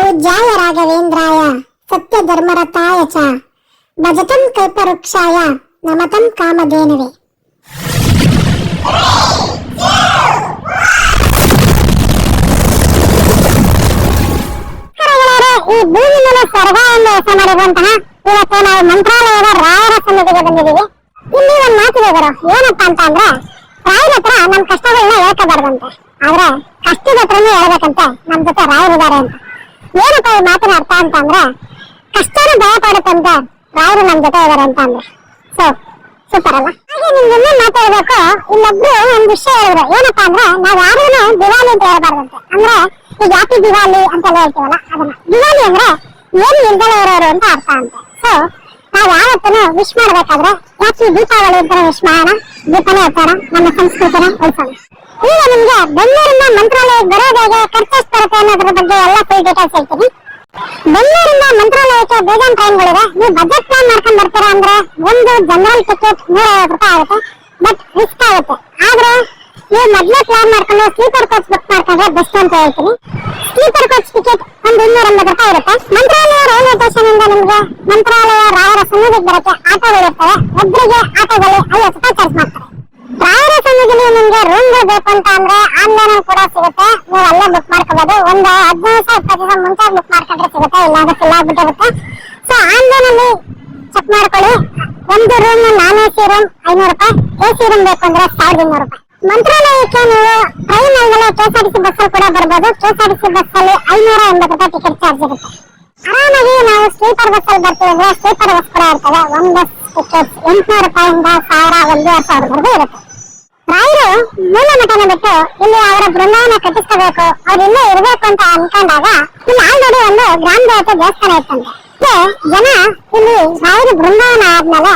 पूज्याय राघवेन्द्राय सत्यधर्मरताय च भजतं कल्पवृक्षाय नमतं कामधेनवे। ಈ ಭೂಮಿ ಮೇಲೆ ಸ್ವರ್ಗ ಎಂದು ಹೆಸರು ಮಾಡಿರುವಂತಹ ಇವತ್ತು ನಾವು ಮಂತ್ರಾಲಯದ ರಾಯರ ಸನ್ನಿಧಿಗೆ ಬಂದಿದ್ದೀವಿ. ಇಲ್ಲಿ ಒಂದು ಮಾತಿದೆ ಗುರು, ಏನಪ್ಪಾ ಅಂತ ಅಂದ್ರೆ ರಾಯರ ಹತ್ರ ನಮ್ ಕಷ್ಟಗಳನ್ನ ಹೇಳ್ಕೋಬಾರ್ದಂತೆ, ಆದ್ರೆ ಕಷ್ಟದ ಹತ್ರನೇ ಹೇಳ್ಬೇಕಂತೆ ನಮ್ ಜೊತೆ ರಾಯರಿದ್ದಾರೆ ಅಂತ. ಏನಪ್ಪ ಈ ಮಾತಿನ ಅರ್ಥ ಅಂತ ಅಂದ್ರೆ ಕಷ್ಟನ ಭಯ ಪಡುತ್ತಂತೆ ರಾಯರು ನಮ್ ಜೊತೆ ಇದಾರೆ ಅಂತ ಅಂದ್ರೆ ಸೊ ಸೂಪರ್ ಅಲ್ಲ. ಹಾಗೆ ನಿಮ್ಗೆ ಮಾತಾಡ್ಬೇಕು, ಇಲ್ಲೊಬ್ರು ಒಂದ್ ವಿಷಯ ಹೇಳಿದ್ರು, ಏನಪ್ಪಾ ಅಂದ್ರೆ ನಾವ್ ಯಾರೂನು ದಿವಾಲಿ ಅಂತ ಹೇಳ್ಬಾರ್ದಂತೆ. ಅಂದ್ರೆ ಈಗ ಯಾಕೆ ದಿವಾಲಿ ಅಂತೆಲ್ಲ ಹೇಳ್ತೀವಲ್ಲ, ಅದನ್ನ ದಿವಾಲಿ ಅಂದ್ರೆ ಏನು ಇಲ್ದಲೇ ಇರೋರು ಅಂತ ಅರ್ಥ ಅಂತೆ. ಸೊ ನಾವ್ ಯಾವತ್ತೂ ವಿಶ್ ಮಾಡ್ಬೇಕಾದ್ರೆ ಯಾಕೆ ದೀಪಾವಳಿ ಅಂತ ವಿಶ್ ಮಾಡೋಣ, ದೀಪನೇ ಹಚ್ಚೋಣ, ನಮ್ಮ ಸಂಸ್ಕೃತಿನ ಉಳಿಸೋಣ. ಈಗ ನಿಮ್ಗೆ ಬೆಂಗಳೂರಿಂದ ಮಂತ್ರಾಲಯಕ್ಕೆ ಬರೋದಾಗೆ ಖರ್ಚೆಷ್ಟು ಬರುತ್ತೆ ಅನ್ನೋದ್ರ ಬಗ್ಗೆ ಎಲ್ಲ ಫುಲ್ ಡೀಟೇಲ್ಸ್ ಹೇಳ್ತೀನಿ. ಬೆಂಗಳೂರಿಂದ ಮಂತ್ರಾಲಯಕ್ಕೆ ಬೇಜಾನ್ ಟ್ರೈನ್ಗಳಿವೆ. ನೀವು ಬಜೆಟ್ ಪ್ಲಾನ್ ಮಾಡ್ಕೊಂಡ್ ಬರ್ತೀರಾ ಅಂದ್ರೆ ಒಂದು ಜನರಲ್ ಟಿಕೆಟ್ 150 ರೂಪಾಯಿ ಆಗುತ್ತೆ, ಬಟ್ ರಿಸ್ಕ್ ಆಗುತ್ತೆ. ಆದ್ರೆ ನೀವು ಮೊದಲೇ ಪ್ಲಾನ್ ಮಾಡ್ಕೊಂಡು ಸ್ಲೀಪರ್ ಕೋಚ್ ಬುಕ್ ಮಾಡ್ಕೊಂಡ್ರೆ ಬೆಸ್ಟ್ ಅಂತ ಹೇಳ್ತೀನಿ. ಸ್ಲೀಪರ್ ಕೋಚ್ ಟಿಕೆಟ್ ಒಂದು 280 ರೂಪಾಯಿ ಇರುತ್ತೆ. ಮಂತ್ರಾಲಯ ರೈಲ್ವೆ ಸ್ಟೇಷನ್ ಇಂದ ನಿಮ್ಗೆ ಮಂತ್ರಾಲಯ ರಾಯರ ಸನ್ನಿಧಿಗೆ ಬರಕ್ಕೆ ಆಟೋಗಳಿರ್ತವೆ. ಒಬ್ಬರಿಗೆ ಆಟೋಗಳು 50 ರೂಪಾಯಿ ಚಾರ್ಜ್ ಮಾಡ್ತಾರೆ. ರಾಯರ ಸನ್ನಿಧಿಲಿ ನಿಮ್ಗೆ ರೂಮ್ಗಳು ಬೇಕು ಅಂತ ಅಂದ್ರೆ ಆನ್ಲೈನ್ ಕೂಡ ಸಿಗುತ್ತೆ, ನೀವು ಅಲ್ಲೇ ಬುಕ್ ಮಾಡ್ಕೋಬಹುದು. ಒಂದು 15 ದಿವಸ ಮುಂಚೆ ಬುಕ್ ಮಾಡ್ಕೊಂಡ್ರೆ ಸಿಗುತ್ತೆ, ಇಲ್ಲಾಂದ್ರೆ ಫುಲ್ ಆಗ್ಬಿಟ್ಟಿರುತ್ತೆ. ಸೊ ಆನ್ಲೈನ್ ಅಲ್ಲಿ ಚೆಕ್ ಮಾಡ್ಕೊಳ್ಳಿ. ಒಂದು ರೂಮ್ ನಾನ್ ಎಸಿ ರೂಮ್ 500 ರೂಪಾಯಿ, ಎಸಿ ರೂಮ್ ಬೇಕು ಅಂದ್ರೆ 1200 ರೂಪಾಯಿ. ಮಂತ್ರಾಲಯಕ್ಕೆ ನೀವು ಟ್ರೈನ್ ಆಗಲೇ ಕೆಎಸ್ಆರ್ಟಿಸಿ ಬಸ್ ಅಲ್ಲಿ ಕೂಡ ಬರ್ಬೋದು. ಕೆಎಸ್ಆರ್ಟಿಸಿ ಬಸ್ ಅಲ್ಲಿ 580 ರೂಪಾಯಿ ಟಿಕೆಟ್ ಚಾರ್ಜ್ ಇರುತ್ತೆ. ಆರಾಮಾಗಿ ನಾವು ಸ್ಲೀಪರ್ ಬಸ್ ಅಲ್ಲಿ ಬರ್ತೀವಿ ಅಂದ್ರೆ ಸ್ಲೀಪರ್ ಬಸ್ ಕೂಡ ಇರ್ತವೆ. ಒಂದು ಟಿಕೆಟ್ 800 ರೂಪಾಯಿಂದ 1000-1500 ಇರುತ್ತೆ. ರಾಯರು ಮೂಲ ಮಠನ ಬಿಟ್ಟು ಇಲ್ಲಿ ಅವರ ಬೃಂದಾವನ ಕಟ್ಟಿಸಬೇಕು, ಅವ್ರು ಇಲ್ಲೇ ಇರಬೇಕು ಅಂತ ಅನ್ಕೊಂಡಾಗ ಇಲ್ಲಿ ಆಲ್ರೆಡಿ ಒಂದು ಗ್ರಾಮ ದೇವತೆ ದೇವಸ್ಥಾನ ಇತ್ತಂತೆ. ಜನ ಇಲ್ಲಿ ರಾಯರು ಬೃಂದಾವನ ಆದ್ಮೇಲೆ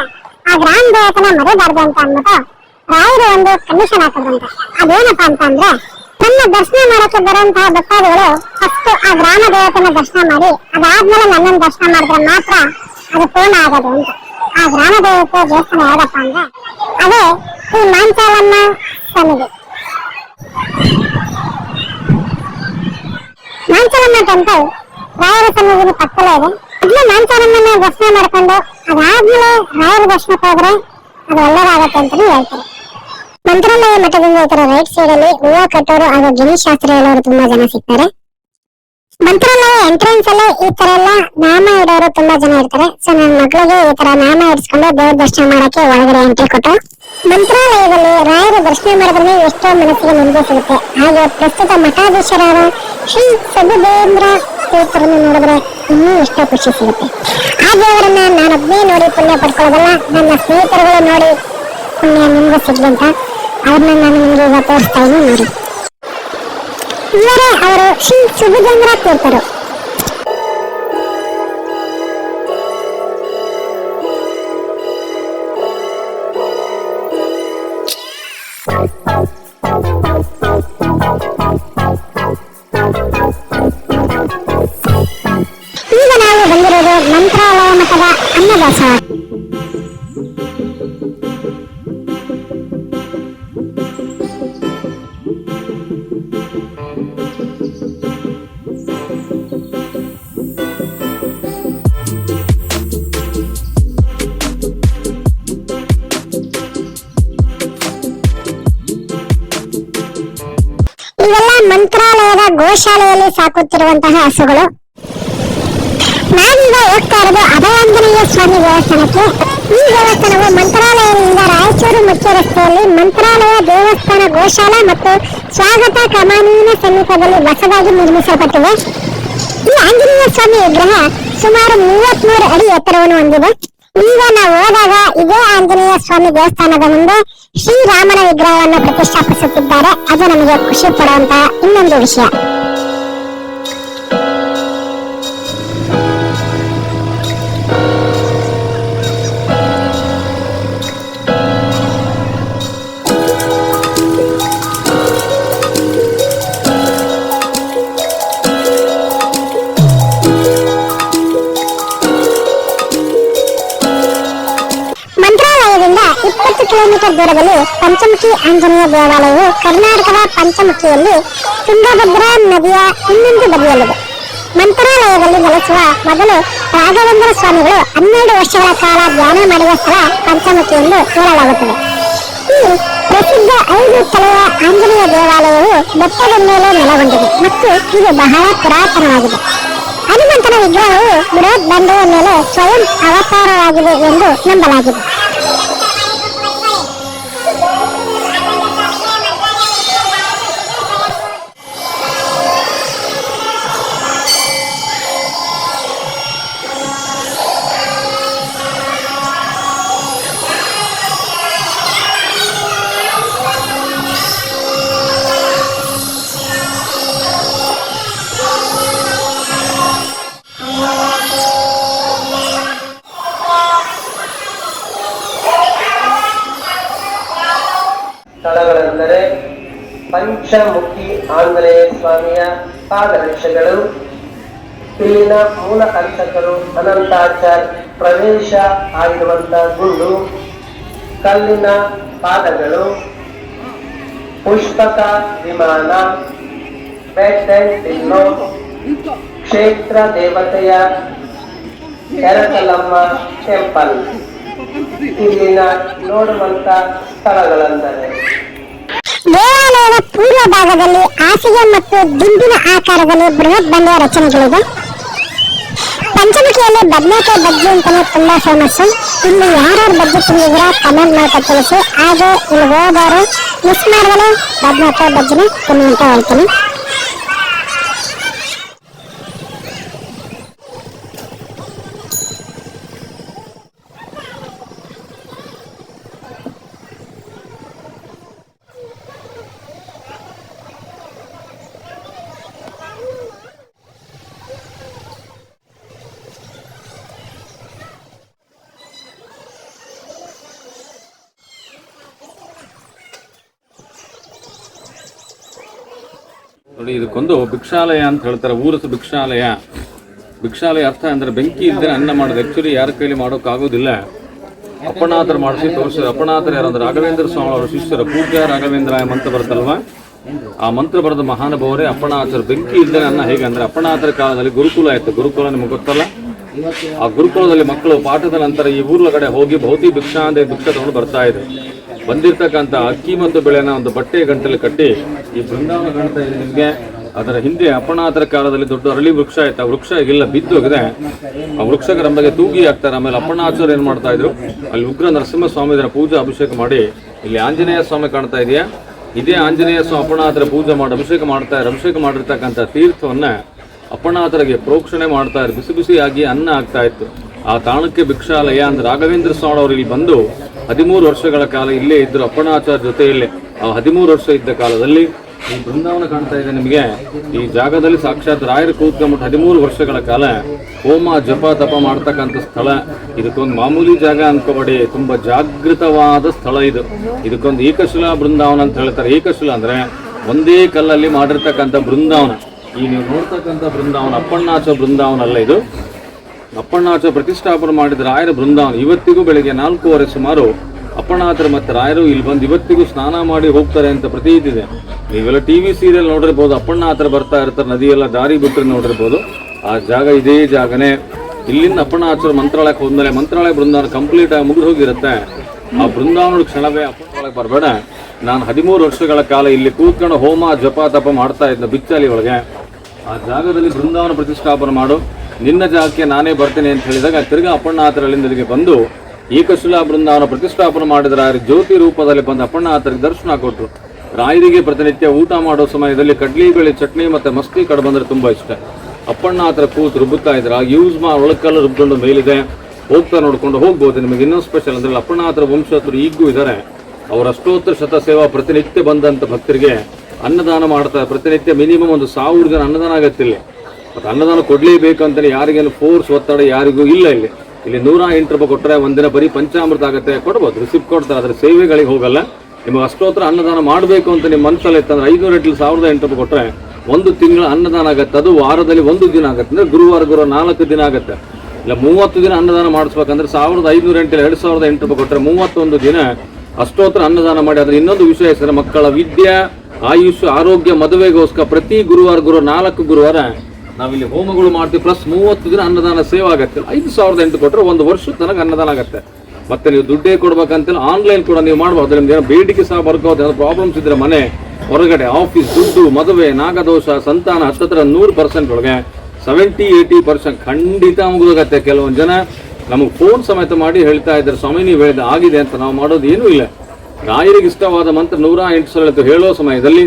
ಆ ಗ್ರಾಮ ದೇವತೆನ ಮರಿಬಾರ್ದು ಅಂತ ಅಂದ್ಬಿಟ್ಟು ರಾಯರು ಒಂದು ಕಂಡೀಷನ್ ಹಾಕಿದ್ರಂತೆ. ಅದೇನಪ್ಪಾ ಅಂತ ಅಂದ್ರೆ ನನ್ನ ದರ್ಶನ ಮಾಡಕ್ಕೆ ಬರುವಂತಹ ಭಕ್ತಾದಿಗಳು ಫಸ್ಟ್ ಆ ಗ್ರಾಮ ದೇವತೆನ ದರ್ಶನ ಮಾಡಿ ಅದಾದ್ಮೇಲೆ ನನ್ನನ್ನು ದರ್ಶನ ಮಾಡಿದ್ರೆ ಮಾತ್ರ ಅದು ಪೂರ್ಣ ಆಗೋದು ಅಂತ. ಆ ಗ್ರಾಮ ದೇವತೆ ದೇವಸ್ಥಾನ ಯಾವ್ದಪ್ಪ ಅಂದ್ರೆ ಅದೇ ಈ ಮಾಂಚಾಲಮ್ಮ ಸನ್ನಿಧಿ. ಮಾಂಚಾಲಮ್ಮ ಟೆಂಪಲ್ ರಾಯರ ಸನ್ನಿಧಿನ ಪಕ್ಕದಲ್ಲೇ ಇದೆ. ಮೊದಲು ಮಾಂಚಾಲಮ್ಮನ ದರ್ಶನ ಮಾಡ್ಕೊಂಡು ಅದಾದ್ಮೇಲೆ ರಾಯರ ದರ್ಶನಕ್ಕೆ ಹೋದ್ರೆ ಅದು ಒಳ್ಳೆದಾಗತ್ತೆ ಅಂತಾನೆ ಹೇಳ್ತಾರೆ. ಮಂತ್ರಾಲಯ ಮಠದಿಂದ ಈ ತರ ರೈಟ್ ಸೈಡ್ ಅಲ್ಲಿ ಹೂವ ಕಟ್ಟೋರು ಹಾಗೂ ಗಿರೀಶ್ ಶಾಸ್ತ್ರಿ ಹೇಳೋರು ತುಂಬಾ ಜನ ಸಿಗ್ತಾರೆ. ಮಂತ್ರಾಲಯ ಎಂಟ್ರೆನ್ಸ್ ಅಲ್ಲೇ ಈ ತರ ಎಲ್ಲ ನಾಮ ಇಡೋರು ತುಂಬಾ ಜನ ಇರ್ತಾರೆ. ಸೊ ನನ್ನ ಮಗಳಿಗೆ ಈ ತರ ನಾಮ ಇಡ್ಸ್ಕೊಂಡು ದೇವ್ರ ದರ್ಶನ ಮಾಡಕ್ಕೆ ಒಳಗಡೆ ಎಂಟ್ರಿ ಕೊಟ್ಟು ಮಂತ್ರಾಲಯದಲ್ಲಿ ರಾಯರ ದರ್ಶನ ಮಾಡಿದ್ರೆ ಎಷ್ಟೋ ಮನಸ್ಸಿಗೆ ನೆಮ್ಮದಿ ಸಿಗುತ್ತೆ. ಹಾಗೆ ಪ್ರಸ್ತುತ ಮಠಾಧೀಶರಾದ ಶ್ರೀ ಸಬುದೇಂದ್ರ ತೀರ್ಥರನ್ನು ನೋಡಿದ್ರೆ ಇನ್ನೂ ಎಷ್ಟೋ ಖುಷಿ ಸಿಗುತ್ತೆ. ಆ ದೇವರನ್ನ ನಾನೊಬ್ಬನೇ ನೋಡಿ ಪುಣ್ಯ ಪಡ್ಕೊಳ್ಳೋದಲ್ಲ, ನನ್ನ ಸ್ನೇಹಿತರುಗಳು ನೋಡಿ ಪುಣ್ಯ ನಿಮ್ಗೂ ಸಿಗ್ಲಿ ಅಂತ ಅವ್ರನ್ನ ನಾನು ನಿಮ್ಗೆ ಈಗ ತೋರಿಸ್ತಾ ಇದ್ದೀನಿ ನೋಡಿ. ಇವರೇ ಅವರು ಶ್ರೀ ಸುಬುಧೇಂದ್ರ ತೀರ್ಥರು. ಈಗ ನಾವು ಬಂದಿರೋದು ಮಂತ್ರಾಲಯ ಮಠದ ಅನ್ನದಾಸೋಹ. ಇವೆಲ್ಲ ಮಂತ್ರಾಲಯದ ಗೋಶಾಲೆಯಲ್ಲಿ ಸಾಕುತ್ತಿರುವಂತಹ ಹಸುಗಳು. ನಾವೀಗ ಹೋಗ್ತಾ ಇರೋದು ಅಭಯಾಂಜನೇಯ ಸ್ವಾಮಿ ದೇವಸ್ಥಾನಕ್ಕೆ. ಈ ದೇವಸ್ಥಾನವು ಮಂತ್ರಾಲಯದಿಂದ ರಾಯಚೂರು ಮುಖ್ಯ ರಸ್ತೆಯಲ್ಲಿ ಮಂತ್ರಾಲಯ ದೇವಸ್ಥಾನ ಗೋಶಾಲಾ ಮತ್ತು ಸ್ವಾಗತ ಕಮಾನಿನ ಸಮೀಪದಲ್ಲಿ ಹೊಸದಾಗಿ ನಿರ್ಮಿಸಲ್ಪಟ್ಟಿದೆ. ಈ ಆಂಜನೇಯ ಸ್ವಾಮಿ ವಿಗ್ರಹ ಸುಮಾರು 33 ಅಡಿ ಎತ್ತರವನ್ನು ಹೊಂದಿದೆ. ಈಗ ನಾವು ಹೋದಾಗ ಇದೇ ಆಂಜನೇಯ ಸ್ವಾಮಿ ದೇವಸ್ಥಾನದ ಮುಂದೆ ಶ್ರೀರಾಮನ ವಿಗ್ರಹವನ್ನು ಪ್ರತಿಷ್ಠಾಪಿಸುತ್ತಿದ್ದಾರೆ. ಅದು ನಮಗೆ ಖುಷಿ ಪಡುವಂತಹ ಇನ್ನೊಂದು ವಿಷಯ. ಮಂತ್ರಾಲಯದಿಂದ 20 ಕಿಲೋಮೀಟರ್ ದೂರದಲ್ಲಿ ಪಂಚಮುಖಿ ಆಂಜನೇಯ ದೇವಾಲಯವು ಕರ್ನಾಟಕದ ಪಂಚಮುಖಿಯಲ್ಲಿ ತುಂಗಭದ್ರಾ ನದಿಯ ಇನ್ನೊಂದು ಬದಿಯಲ್ಲಿದೆ. ಮಂತ್ರಾಲಯದಲ್ಲಿ ನೆಲೆಸುವ ಮೊದಲು ರಾಘವೇಂದ್ರ ಸ್ವಾಮಿಗಳು 12 ವರ್ಷಗಳ ಕಾಲ ಧ್ಯಾನ ಮಾಡಿದ ಸ್ಥಳ ಪಂಚಮುಖಿ ಎಂದು ಹೇಳಲಾಗುತ್ತದೆ. ಈ ಪ್ರಸಿದ್ಧ 5 ತಲೆಯ ಆಂಜನೇಯ ದೇವಾಲಯವು ಬೆಟ್ಟದ ಮೇಲೆ ನೆಲೆಗೊಂಡಿದೆ ಮತ್ತು ಇದು ಬಹಳ ಪುರಾತನವಾಗಿದೆ. ಹನುಮಂತನ ವಿಗ್ರಹವು ಬೃಹತ್ ಬಂಡೆಯ ಮೇಲೆ ಸ್ವಯಂ ಅವತಾರವಾಗಿದೆ ಎಂದು ನಂಬಲಾಗಿದೆ. ಸ್ಥಳಗಳೆಂದರೆ ಪಂಚಮುಖಿ ಆಂಜನೇಯ ಸ್ವಾಮಿಯ ಪಾದರಕ್ಷೆಗಳು, ಇಲ್ಲಿನ ಮೂಲ ಅರ್ಚಕರು ಅನಂತಾಚಾರ್ ಪ್ರವೇಶ ಆಗಿರುವಂತಹ ಗುಂಡು, ಕಲ್ಲಿನ ಪಾದಗಳು, ಪುಷ್ಪಕ ವಿಮಾನ, ಬೆಡ್ ಅಂಡ್ ಪಿಲ್ಲೋ, ಕ್ಷೇತ್ರ ದೇವತೆಯ ಎರಕಲಮ್ಮ ಟೆಂಪಲ್ ಇಲ್ಲಿನ ನೋಡುವಂತ ಸ್ಥಳಗಳೆಂದರೆ ದೇವಾಲಯದ ಪೂರ್ವ ಭಾಗದಲ್ಲಿ ಹಾಸಿಗೆ ಮತ್ತು ದಿಂಬಿನ ಆಕಾರದಲ್ಲಿ ಬೃಹತ್ ಬಂಡೆಯ ರಚನೆಗಳಿವೆ. ಪಂಚಮುಖಿಯಲ್ಲಿ ಬದನೆಕಾಯಿ ಬಜ್ಜಿ ಅಂತಾನೆ ತುಂಬಾ ಫೇಮಸ್. ಇಲ್ಲಿ ಯಾರ್ಯಾರು ಬಜ್ಜಿ ತಿಂದಿದ್ರ ಕಮೆಂಟ್ ಮಾಡ್ತಾ ತಿಳಿಸಿ. ಹಾಗೆ ಇಲ್ಲಿ ಹೋದವರು ಮಿಸ್ ಮಾಡಿದ್ರೆ ಬದನೆಕಾಯಿ ಬಜ್ಜಿನ ತಿನ್ನಿ ಅಂತ ಹೇಳ್ತೀನಿ. ನೋಡಿ, ಇದಕ್ಕೊಂದು ಭಿಕ್ಷಾಲಯ ಅಂತ ಹೇಳ್ತಾರೆ. ಊರಸ ಭಿಕ್ಷಾಲಯ. ಭಿಕ್ಷಾಲಯ ಅರ್ಥ ಅಂದ್ರೆ ಬೆಂಕಿ ಇದ್ದರೆ ಅನ್ನ ಮಾಡೋದು. ಆಕ್ಚುಲಿ ಯಾರ ಕೈಲಿ ಮಾಡೋಕ್ಕಾಗೋದಿಲ್ಲ. ಅಪ್ಪಣಾತರ ಮಾಡಿಸಿ ತೋರಿಸಿದ್ರು. ಅಪ್ಪಣಾತರ ಯಾರಂದ್ರೆ ರಾಘವೇಂದ್ರ ಸ್ವಾಮಿ ಅವರ ಶಿಷ್ಯರು. ಪೂಜ್ಯ ರಾಘವೇಂದ್ರ ಮಂತ್ರ ಬರುತ್ತಲ್ವ, ಆ ಮಂತ್ರ ಬರೆದ ಮಹಾನುಭಾವರೇ ಅಪ್ಪಣಾಚರ. ಬೆಂಕಿ ಇದ್ದರೆ ಅನ್ನ ಹೇಗೆ ಅಂದ್ರೆ, ಅಪ್ಪಣಾತರ ಕಾಲದಲ್ಲಿ ಗುರುಕುಲ ಇತ್ತು. ಗುರುಕುಲ ನಿಮ್ಗೆ ಗೊತ್ತಲ್ಲ. ಆ ಗುರುಕುಲದಲ್ಲಿ ಮಕ್ಕಳು ಪಾಠದ ನಂತರ ಈ ಊರ್ಲಗಡೆ ಹೋಗಿ ಭೌತಿ ಭಿಕ್ಷಾ ಅಂದ್ರೆ ಭಿಕ್ಷೆ ತಗೊಂಡು ಬರ್ತಾ ಇದ್ರು. ಬಂದಿರ್ತಕ್ಕಂಥ ಅಕ್ಕಿ ಮತ್ತು ಬೆಳೆನ ಒಂದು ಬಟ್ಟೆ ಗಂಟಲ್ಲಿ ಕಟ್ಟಿ ಈ ಬೃಂದಾವನ ಕಾಣ್ತಾ ಇದೆ ನಿಮಗೆ. ಅದರ ಹಿಂದೆ ಅಪ್ಪಣಾತರ ಕಾಲದಲ್ಲಿ ದೊಡ್ಡ ಅರಳಿ ವೃಕ್ಷ ಇತ್ತು. ಆ ವೃಕ್ಷ ಇಲ್ಲ, ಬಿದ್ದೋಗಿದೆ. ಆ ವೃಕ್ಷಕ್ಕೆ ನಮಗೆ ತೂಗಿ ಹಾಕ್ತಾರೆ. ಆಮೇಲೆ ಅಪ್ಪಣಾಚಾರ್ಯ ಏನ್ ಮಾಡ್ತಾ ಇದ್ರು, ಅಲ್ಲಿ ಉಗ್ರ ನರಸಿಂಹ ಸ್ವಾಮಿ ಪೂಜೆ ಅಭಿಷೇಕ ಮಾಡಿ, ಇಲ್ಲಿ ಆಂಜನೇಯ ಸ್ವಾಮಿ ಕಾಣ್ತಾ ಇದೆಯಾ, ಇದೇ ಆಂಜನೇಯ ಸ್ವಾಮಿ ಅಪ್ಪಣಾತರ ಪೂಜೆ ಮಾಡಿ ಅಭಿಷೇಕ ಮಾಡ್ತಾ ಇದ್ದಾರೆ. ಅಭಿಷೇಕ ಮಾಡಿರ್ತಕ್ಕಂಥ ತೀರ್ಥವನ್ನ ಅಪ್ಪಣಾತರಿಗೆ ಪ್ರೋಕ್ಷಣೆ ಮಾಡ್ತಾ ಇದ್ರು. ಬಿಸಿ ಬಿಸಿಯಾಗಿ ಅನ್ನ ಆಗ್ತಾ ಇತ್ತು. ಆ ತಾಣಕ್ಕೆ ಭಿಕ್ಷಾಲಯ ಅಂದ್ರೆ ರಾಘವೇಂದ್ರ ಸ್ವಾಮಿ ಅವರು ಇಲ್ಲಿ ಬಂದು 13 ವರ್ಷಗಳ ಕಾಲ ಇಲ್ಲೇ ಇದ್ರು ಅಪ್ಪಣಾಚಾರ್ಯ ಜೊತೆಯಲ್ಲೇ. ಆ 13 ವರ್ಷ ಇದ್ದ ಕಾಲದಲ್ಲಿ ಈ ಬೃಂದಾವನ ಕಾಣ್ತಾ ಇದೆ ನಿಮಗೆ. ಈ ಜಾಗದಲ್ಲಿ ಸಾಕ್ಷಾತ್ ರಾಯರು ಕೂತ್ಕೊಂಡ್ಬಿಟ್ಟು 13 ವರ್ಷಗಳ ಕಾಲ ಹೋಮ ಜಪ ತಪ ಮಾಡ್ತಕ್ಕಂಥ ಸ್ಥಳ. ಇದಕ್ಕೊಂದು ಮಾಮೂಲಿ ಜಾಗ ಅನ್ಕೋಬೇಡಿ, ತುಂಬಾ ಜಾಗೃತವಾದ ಸ್ಥಳ ಇದು. ಇದಕ್ಕೊಂದು ಏಕಶಿಲಾ ಬೃಂದಾವನ ಅಂತ ಹೇಳ್ತಾರೆ. ಏಕಶಿಲಾ ಅಂದ್ರೆ ಒಂದೇ ಕಲ್ಲಲ್ಲಿ ಮಾಡಿರ್ತಕ್ಕಂಥ ಬೃಂದಾವನ. ಈ ನೀವು ನೋಡ್ತಕ್ಕಂಥ ಬೃಂದಾವನ ಅಪ್ಪಣ್ಣಾಚ ಬೃಂದಾವನ ಅಲ್ಲ, ಇದು ಅಪ್ಪಣ್ಣಾಚ ಪ್ರತಿಷ್ಠಾಪನೆ ಮಾಡಿದ ರಾಯರ ಬೃಂದಾವನ. ಇವತ್ತಿಗೂ ಬೆಳಿಗ್ಗೆ 4:15 ಸುಮಾರು ಅಪ್ಪಣ್ಣಾಚರ ಮತ್ತೆ ರಾಯರು ಇಲ್ಲಿ ಬಂದು ಇವತ್ತಿಗೂ ಸ್ನಾನ ಮಾಡಿ ಹೋಗ್ತಾರೆ ಅಂತ ಪ್ರತೀತಿ ಇದೆ. ನೀವೆಲ್ಲ ಟಿವಿ ಸೀರಿಯಲ್ ನೋಡಿರ್ಬೋದು, ಅಪ್ಪಣ್ಣಾಚರ ಬರ್ತಾ ಇರ್ತಾರೆ, ನದಿಯೆಲ್ಲ ದಾರಿ ಬಿಟ್ಟರೆ ನೋಡಿರ್ಬೋದು. ಆ ಜಾಗ ಇದೇ ಜಾಗನೇ. ಇಲ್ಲಿಂದ ಅಪ್ಪಣ್ಣಾಚರ ಮಂತ್ರಾಲಯಕ್ಕೆ ಹೋದ್ಮೇಲೆ ಮಂತ್ರಾಲಯ ಬೃಂದಾವನ ಕಂಪ್ಲೀಟ್ ಆಗಿ ಮುಗಿದು ಹೋಗಿರುತ್ತೆ. ಆ ಬೃಂದಾವನದ ಕ್ಷಣವೇ ಅಪ್ಪಣ್ಣಾಲಯಕ್ಕೆ ಬರಬೇಡ. ನಾನು 13 ವರ್ಷಗಳ ಕಾಲ ಇಲ್ಲಿ ಕೂತ್ಕೊಂಡು ಹೋಮ ಜಪ ತಪ ಮಾಡ್ತಾ ಇದ್ದ ಬಿಚ್ಚಾಲಿ ಒಳಗೆ. ಆ ಜಾಗದಲ್ಲಿ ಬೃಂದಾವನ ಪ್ರತಿಷ್ಠಾಪನೆ ಮಾಡು, ನಿನ್ನ ಜಾಗಕ್ಕೆ ನಾನೇ ಬರ್ತೇನೆ ಅಂತ ಹೇಳಿದಾಗ ತಿರ್ಗಾ ಅಪ್ಪಣ್ಣಾತರಲ್ಲಿಂದ ಇಲ್ಲಿಗೆ ಬಂದು ಏಕಶಿಲಾ ಬೃಂದಾವನ ಪ್ರತಿಷ್ಠಾಪನೆ ಮಾಡಿದ ರಾಯರು ಜ್ಯೋತಿ ರೂಪದಲ್ಲಿ ಬಂದು ಅಪ್ಪಣ್ಣಾತರಿಗೆ ದರ್ಶನ ಕೊಟ್ಟರು. ರಾಯರಿಗೆ ಪ್ರತಿನಿತ್ಯ ಊಟ ಮಾಡೋ ಸಮಯದಲ್ಲಿ ಕಡ್ಲಿ ಬೇಳೆ ಚಟ್ನಿ ಮತ್ತೆ ಮಸ್ತಿ ಕಡೆ ಬಂದ್ರೆ ತುಂಬಾ ಇಷ್ಟ. ಅಪ್ಪಣ್ಣಾತರ ಕೂತು ರುಬ್ಬುತ್ತಾ ಇದ್ರ ಯೂಸ್ ಒಳಕಲ್ಲ ರುಬ್ಕೊಂಡು ಮೇಲಿದೆ, ಹೋಗ್ತಾ ನೋಡ್ಕೊಂಡು ಹೋಗ್ಬೋದು. ನಿಮಗೆ ಇನ್ನೂ ಸ್ಪೆಷಲ್ ಅಂದ್ರೆ ಅಪ್ಪಣ್ಣಾತರ ವಂಶಸ್ಥರು ಈಗೂ ಇದ್ದಾರೆ. ಅವರ ಅಷ್ಟೋತ್ತರ ಶತ ಸೇವಾ ಪ್ರತಿನಿತ್ಯ ಬಂದಂತ ಭಕ್ತರಿಗೆ ಅನ್ನದಾನ ಮಾಡ್ತಾರೆ. ಪ್ರತಿನಿತ್ಯ ಮಿನಿಮಮ್ ಒಂದು 1000 ಜನ ಅನ್ನದಾನ ಆಗತ್ತಿಲ್ಲ. ಮತ್ತು ಅನ್ನದಾನ ಕೊಡ್ಲೇಬೇಕು ಅಂತಲೇ ಯಾರಿಗೇನು ಫೋರ್ಸ್ ಒತ್ತಡ ಯಾರಿಗೂ ಇಲ್ಲ. ಇಲ್ಲಿ 108 ರೂಪಾಯಿ ಕೊಟ್ಟರೆ ಒಂದಿನ ಬರೀ ಪಂಚಾಮೃತ ಆಗುತ್ತೆ, ಕೊಡ್ಬೋದು, ರಿಸಿಪ್ಟ್ ಕೊಡ್ತಾರೆ. ಅದರ ಸೇವೆಗಳಿಗೆ ಹೋಗಲ್ಲ. ನಿಮಗೆ ಅಷ್ಟೋತ್ತರ ಅನ್ನದಾನ ಮಾಡಬೇಕು ಅಂತ ನಿಮ್ಮ ಮನಸ್ಸಲ್ಲಿ ಇತ್ತಂದ್ರೆ 500 1,008 ರೂಪಾಯಿ ಕೊಟ್ಟರೆ 1 ತಿಂಗಳ ಅನ್ನದಾನ ಆಗುತ್ತೆ. ಅದು ವಾರದಲ್ಲಿ 1 ದಿನ ಆಗುತ್ತೆ. ಅಂದರೆ ಗುರುವಾರ 4 ದಿನ ಆಗುತ್ತೆ. ಇಲ್ಲ 30 ದಿನ ಅನ್ನದಾನ ಮಾಡಿಸ್ಬೇಕಂದ್ರೆ 1508 2,008 ರೂಪಾಯಿ ಕೊಟ್ಟರೆ 31 ದಿನ ಅಷ್ಟೋತ್ತರ ಅನ್ನದಾನ ಮಾಡಿ. ಅದ್ರ ಇನ್ನೊಂದು ವಿಷಯ ಹೆಸರು ಮಕ್ಕಳ ವಿದ್ಯೆ, ಆಯುಷ್, ಆರೋಗ್ಯ, ಮದುವೆಗೋಸ್ಕರ ಪ್ರತಿ ಗುರುವಾರ 4 ಗುರುವಾರ ನಾವಿಲ್ಲಿ ಹೋಮಗಳು ಮಾಡ್ತೀವಿ, ಪ್ಲಸ್ 30 ದಿನ ಅನ್ನದಾನ ಸೇವೆ ಆಗತ್ತೆ. 5,008 ಕೊಟ್ಟರೆ 1 ವರ್ಷದ ತನಕ ಅನ್ನದಾನ ಆಗತ್ತೆ. ಮತ್ತೆ ನೀವು ದುಡ್ಡೇ ಕೊಡ್ಬೇಕಂತೇಳಿ ಆನ್ಲೈನ್ ಕೂಡ ನೀವು ಮಾಡ್ಬೋದು. ನಿಮ್ಗೆ ಏನೋ ಬೇಡಿಕೆ ಸಹ ಬರ್ಕೋದು, ಏನೋ ಪ್ರಾಬ್ಲಮ್ಸ್ ಇದ್ರೆ ಮನೆ ಹೊರಗಡೆ, ಆಫೀಸ್, ದುಡ್ಡು, ಮದುವೆ, ನಾಗದೋಷ, ಸಂತಾನ, 100% ಒಳಗೆ 70-80% ಖಂಡಿತ ಮುಗಿದೋಗತ್ತೆ. ಕೆಲವೊಂದು ಜನ ನಮಗೆ ಫೋನ್ ಸಮೇತ ಮಾಡಿ ಹೇಳ್ತಾ ಇದ್ದಾರೆ, ಸ್ವಾಮಿ ನೀವು ಹೇಳಿದ ಆಗಿದೆ ಅಂತ. ನಾವು ಮಾಡೋದು ಏನೂ ಇಲ್ಲ. ರಾಯರಿಗೆ ಇಷ್ಟವಾದ ಮಂತ್ರ 108 ಸಲ ಹೇಳೋ ಸಮಯದಲ್ಲಿ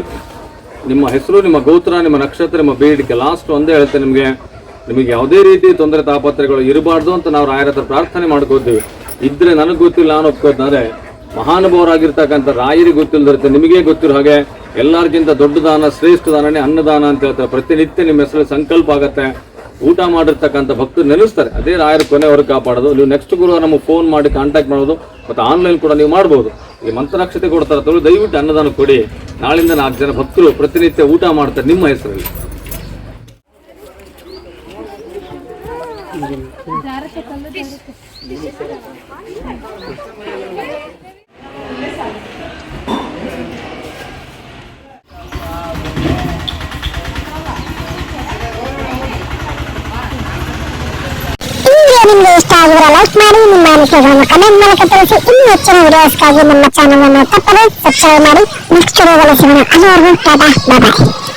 ನಿಮ್ಮ ಹೆಸರು, ನಿಮ್ಮ ಗೋತ್ರ, ನಿಮ್ಮ ನಕ್ಷತ್ರ, ನಿಮ್ಮ ಬೇಡಿಕೆ, ಲಾಸ್ಟ್ ಒಂದೇ ಹೇಳುತ್ತೆ ನಿಮಗೆ ಯಾವುದೇ ರೀತಿ ತೊಂದರೆ ತಾಪತ್ರಗಳು ಇರಬಾರ್ದು ಅಂತ ನಾವು ರಾಯರ ಹತ್ರ ಪ್ರಾರ್ಥನೆ ಮಾಡ್ಕೋತೀವಿ. ಇದ್ರೆ ನನಗೆ ಗೊತ್ತಿಲ್ಲ ನಾನು ಒಪ್ಕೋತಾರೆ, ಮಹಾನುಭಾವರಾಗಿರ್ತಕ್ಕಂಥ ರಾಯರಿಗೆ ಗೊತ್ತಿಲ್ಲದಿರುತ್ತೆ. ನಿಮಗೆ ಗೊತ್ತಿರೋ ಹಾಗೆ ಎಲ್ಲರಿಗಿಂತ ದೊಡ್ಡ ದಾನ, ಶ್ರೇಷ್ಠ ದಾನನೇ ಅನ್ನದಾನ ಅಂತ ಹೇಳ್ತಾರೆ. ಪ್ರತಿನಿತ್ಯ ನಿಮ್ಮ ಹೆಸರಲ್ಲಿ ಸಂಕಲ್ಪ ಆಗತ್ತೆ. ಊಟ ಮಾಡಿರ್ತಕ್ಕಂಥ ಭಕ್ತರು ನೆನೆಸ್ತಾರೆ. ಅದೇ ರಾಯರ ಕೊನೆವರೆಗೆ ಕಾಪಾಡೋದು. ನೀವು ನೆಕ್ಸ್ಟ್ ಗುರುವಾರ ನಮಗೆ ಫೋನ್ ಮಾಡಿ ಕಾಂಟ್ಯಾಕ್ಟ್ ಮಾಡೋದು, ಮತ್ತು ಆನ್ಲೈನ್ ಕೂಡ ನೀವು ಮಾಡ್ಬೋದು. ಈ ಮಂತ್ರನಕ್ಷತೆ ಕೊಡ್ತಾರೆ ತೊಳು, ದಯವಿಟ್ಟು ಅನ್ನದಾನ ಕೊಡಿ. ನಾಳಿಂದ 4 ಜನ ಭಕ್ತರು ಪ್ರತಿನಿತ್ಯ ಊಟ ಮಾಡ್ತಾರೆ ನಿಮ್ಮ ಹೆಸರಲ್ಲಿ. ನಿಮ್ಗೆ ಇಷ್ಟ ಆಗಿದ್ರೆ ಲೈಕ್ ಮಾಡಿ, ನಿಮ್ಮ ಅನಿಸಿಕೆಗಳನ್ನು ಕಮೆಂಟ್ ಮೂಲಕ ತಿಳಿಸಿ. ಇನ್ನೂ ಹೆಚ್ಚಿನ ವಿಡಿಯೋಸ್ಗಾಗಿ ನಮ್ಮ ಚಾನಲ್ ಅನ್ನು ತಪ್ಪದೆ ಸಬ್ಸ್ಕ್ರೈಬ್ ಮಾಡಿ. ನೆಕ್ಸ್ಟ್ ವಿಡಿಯೋದಲ್ಲಿ ಸಿಗೋಣ. ಅಲ್ಲಿವರೆಗೂ ಟಾಟಾ, ಬಾಯ್.